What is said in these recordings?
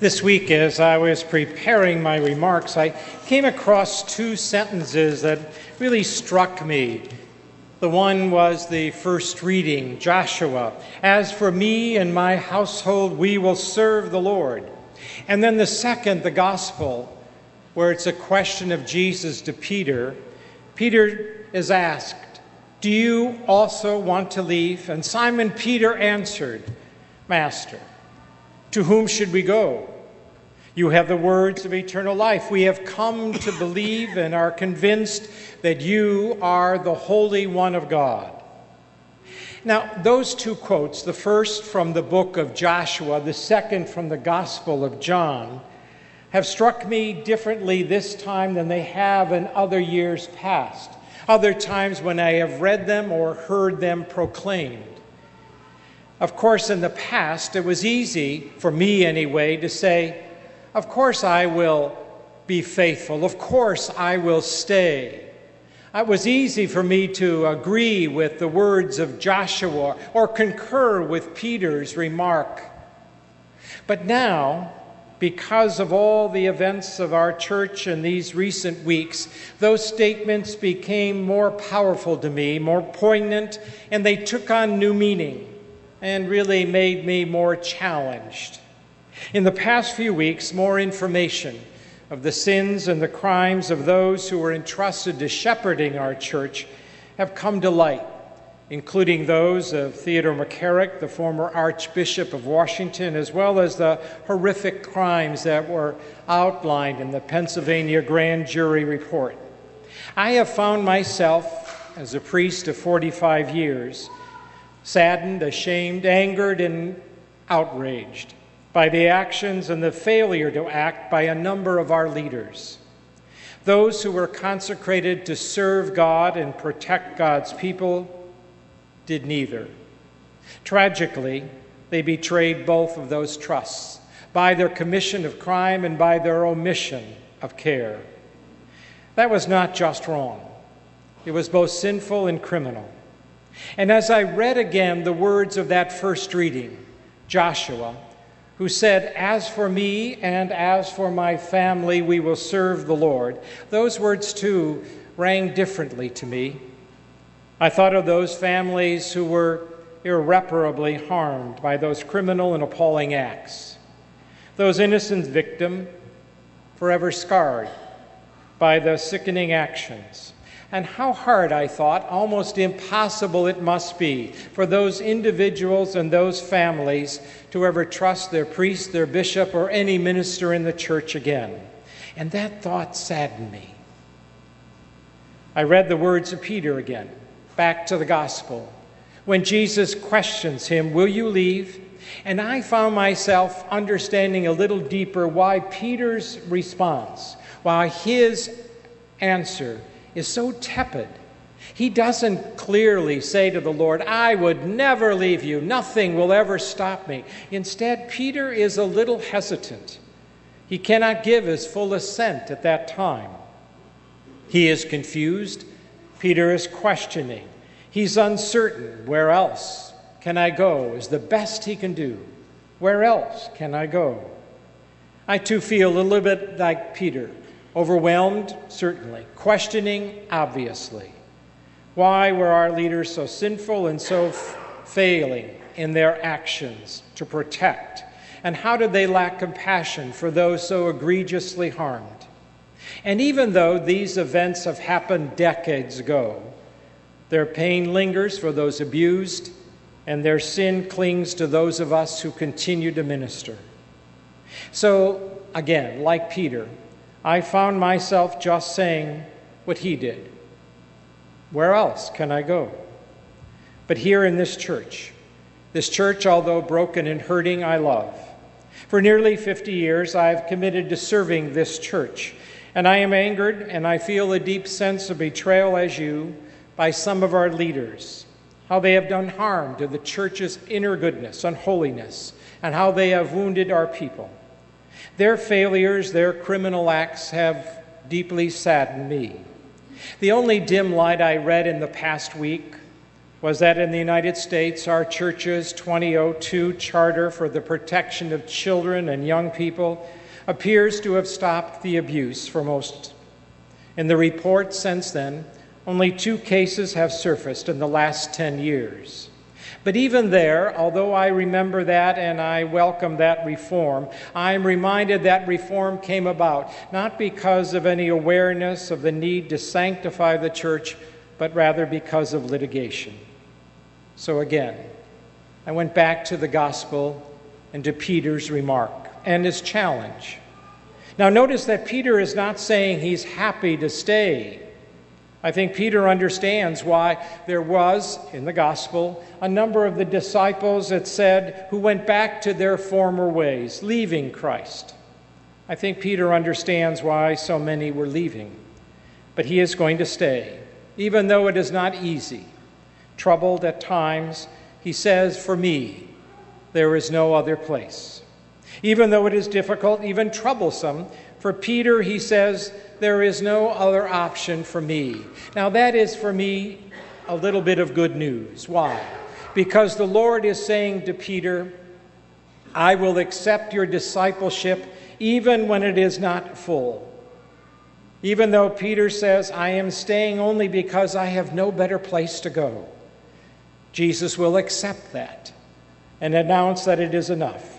This week, as I was preparing my remarks, I came across two sentences that really struck me. The one was the first reading, Joshua, "As for me and my household, we will serve the Lord." And then the second, the gospel, where it's a question of Jesus to Peter. Peter is asked, "Do you also want to leave?" And Simon Peter answered, "Master, to whom should we go? You have the words of eternal life. We have come to believe and are convinced that you are the Holy One of God." Now, those two quotes, the first from the book of Joshua, the second from the Gospel of John, have struck me differently this time than they have in other years past, other times when I have read them or heard them proclaimed. Of course, in the past, it was easy, for me anyway, to say, "Of course I will be faithful. Of course I will stay." It was easy for me to agree with the words of Joshua or concur with Peter's remark. But now, because of all the events of our church in these recent weeks, those statements became more powerful to me, more poignant, and they took on new meaning and really made me more challenged. In the past few weeks, more information of the sins and the crimes of those who were entrusted to shepherding our church have come to light, including those of Theodore McCarrick, the former Archbishop of Washington, as well as the horrific crimes that were outlined in the Pennsylvania grand jury report. I have found myself, as a priest of 45 years, saddened, ashamed, angered, and outraged by the actions and the failure to act by a number of our leaders. Those who were consecrated to serve God and protect God's people did neither. Tragically, they betrayed both of those trusts by their commission of crime and by their omission of care. That was not just wrong. It was both sinful and criminal. And as I read again the words of that first reading, Joshua, who said, "As for me and as for my family, we will serve the Lord," those words too rang differently to me. I thought of those families who were irreparably harmed by those criminal and appalling acts, those innocent victims forever scarred by the sickening actions. And how hard, I thought, almost impossible it must be for those individuals and those families to ever trust their priest, their bishop, or any minister in the church again. And that thought saddened me. I read the words of Peter again, back to the gospel, when Jesus questions him, "Will you leave?" And I found myself understanding a little deeper why Peter's response, why his answer is so tepid. He doesn't clearly say to the Lord, "I would never leave you. Nothing will ever stop me." Instead, Peter is a little hesitant. He cannot give his full assent at that time. He is confused. Peter is questioning. He's uncertain. Where else can I go is the best he can do. Where else can I go? I too feel a little bit like Peter. Overwhelmed, certainly. Questioning, obviously. Why were our leaders so sinful and so failing in their actions to protect? And how did they lack compassion for those so egregiously harmed? And even though these events have happened decades ago, their pain lingers for those abused, and their sin clings to those of us who continue to minister. So, again, like Peter, I found myself just saying what he did. Where else can I go? But here in this church, although broken and hurting, I love. For nearly 50 years, I've committed to serving this church, and I am angered and I feel a deep sense of betrayal as you by some of our leaders, how they have done harm to the church's inner goodness and holiness, and how they have wounded our people. Their failures, their criminal acts have deeply saddened me. The only dim light I read in the past week was that in the United States, our church's 2002 Charter for the Protection of Children and Young People appears to have stopped the abuse for most. In the report since then, only 2 cases have surfaced in the last 10 years. But even there, although I remember that and I welcome that reform, I am reminded that reform came about not because of any awareness of the need to sanctify the church, but rather because of litigation. So again, I went back to the gospel and to Peter's remark and his challenge. Now notice that Peter is not saying he's happy to stay. I think Peter understands why there was, in the gospel, a number of the disciples, it said, who went back to their former ways, leaving Christ. I think Peter understands why so many were leaving. But he is going to stay, even though it is not easy. Troubled at times, he says, "For me, there is no other place." Even though it is difficult, even troublesome, for Peter, he says, "There is no other option for me." Now that is for me a little bit of good news. Why? Because the Lord is saying to Peter, "I will accept your discipleship even when it is not full." Even though Peter says, "I am staying only because I have no better place to go," Jesus will accept that and announce that it is enough.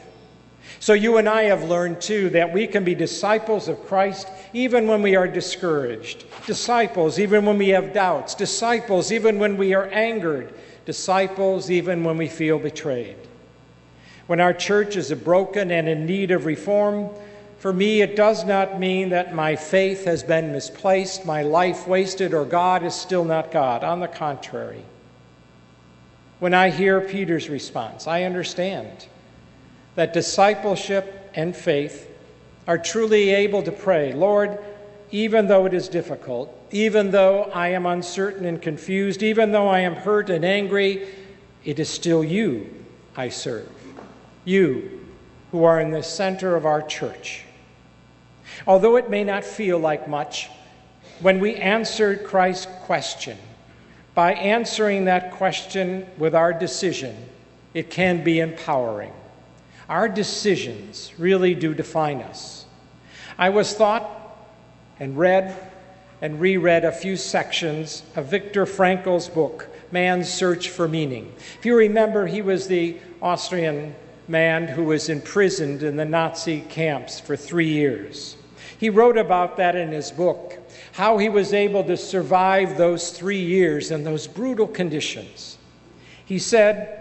So you and I have learned, too, that we can be disciples of Christ even when we are discouraged, disciples even when we have doubts, disciples even when we are angered, disciples even when we feel betrayed. When our church is broken and in need of reform, for me, it does not mean that my faith has been misplaced, my life wasted, or God is still not God. On the contrary. When I hear Peter's response, I understand that discipleship and faith are truly able to pray, "Lord, even though it is difficult, even though I am uncertain and confused, even though I am hurt and angry, it is still you I serve, you who are in the center of our church." Although it may not feel like much, when we answer Christ's question, by answering that question with our decision, it can be empowering. Our decisions really do define us. I was taught and read and reread a few sections of Viktor Frankl's book, Man's Search for Meaning. If you remember, he was the Austrian man who was imprisoned in the Nazi camps for 3 years. He wrote about that in his book, how he was able to survive those 3 years in those brutal conditions. He said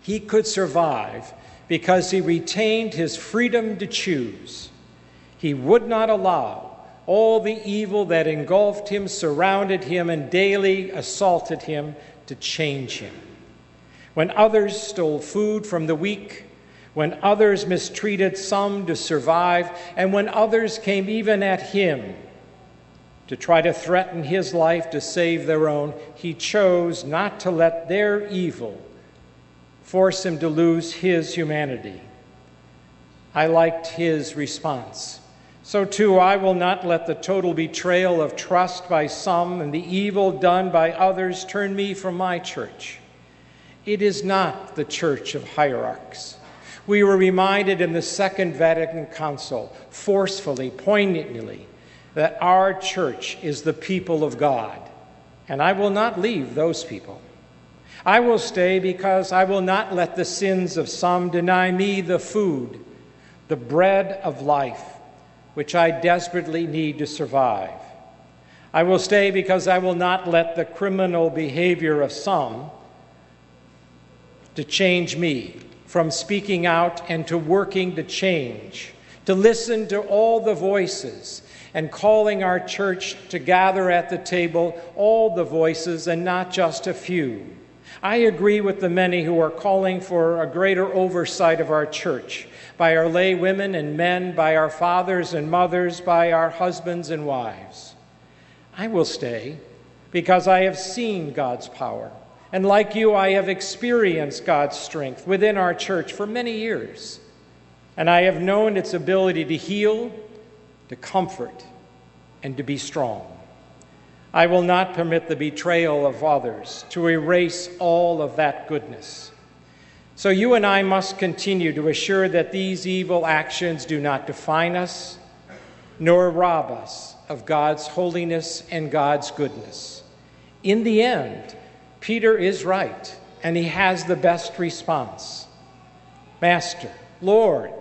he could survive because he retained his freedom to choose. He would not allow all the evil that engulfed him, surrounded him, and daily assaulted him to change him. When others stole food from the weak, when others mistreated some to survive, and when others came even at him to try to threaten his life to save their own, he chose not to let their evil force him to lose his humanity. I liked his response. So too, I will not let the total betrayal of trust by some and the evil done by others turn me from my church. It is not the church of hierarchs. We were reminded in the Second Vatican Council, forcefully, poignantly, that our church is the people of God, and I will not leave those people. I will stay because I will not let the sins of some deny me the food, the bread of life, which I desperately need to survive. I will stay because I will not let the criminal behavior of some to change me from speaking out and to working to change, to listen to all the voices and calling our church to gather at the table all the voices and not just a few. I agree with the many who are calling for a greater oversight of our church by our lay women and men, by our fathers and mothers, by our husbands and wives. I will stay because I have seen God's power. And like you, I have experienced God's strength within our church for many years. And I have known its ability to heal, to comfort, and to be strong. I will not permit the betrayal of others to erase all of that goodness. So you and I must continue to assure that these evil actions do not define us, nor rob us of God's holiness and God's goodness. In the end, Peter is right, and he has the best response. Master, Lord,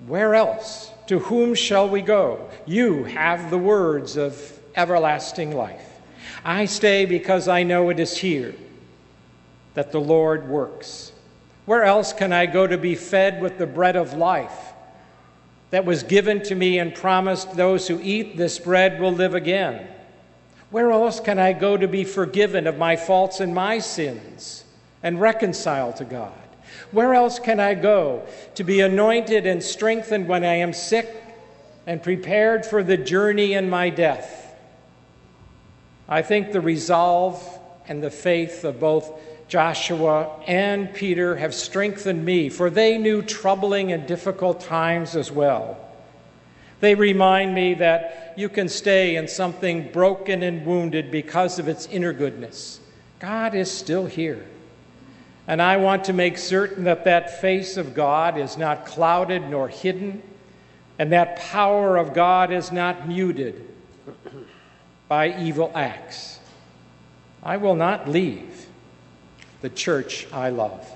where else? To whom shall we go? You have the words of everlasting life. I stay because I know it is here that the Lord works. Where else can I go to be fed with the bread of life that was given to me and promised those who eat this bread will live again? Where else can I go to be forgiven of my faults and my sins and reconciled to God? Where else can I go to be anointed and strengthened when I am sick and prepared for the journey in my death? I think the resolve and the faith of both Joshua and Peter have strengthened me, for they knew troubling and difficult times as well. They remind me that you can stay in something broken and wounded because of its inner goodness. God is still here. And I want to make certain that that face of God is not clouded nor hidden, and that power of God is not muted by evil acts. I will not leave the church I love.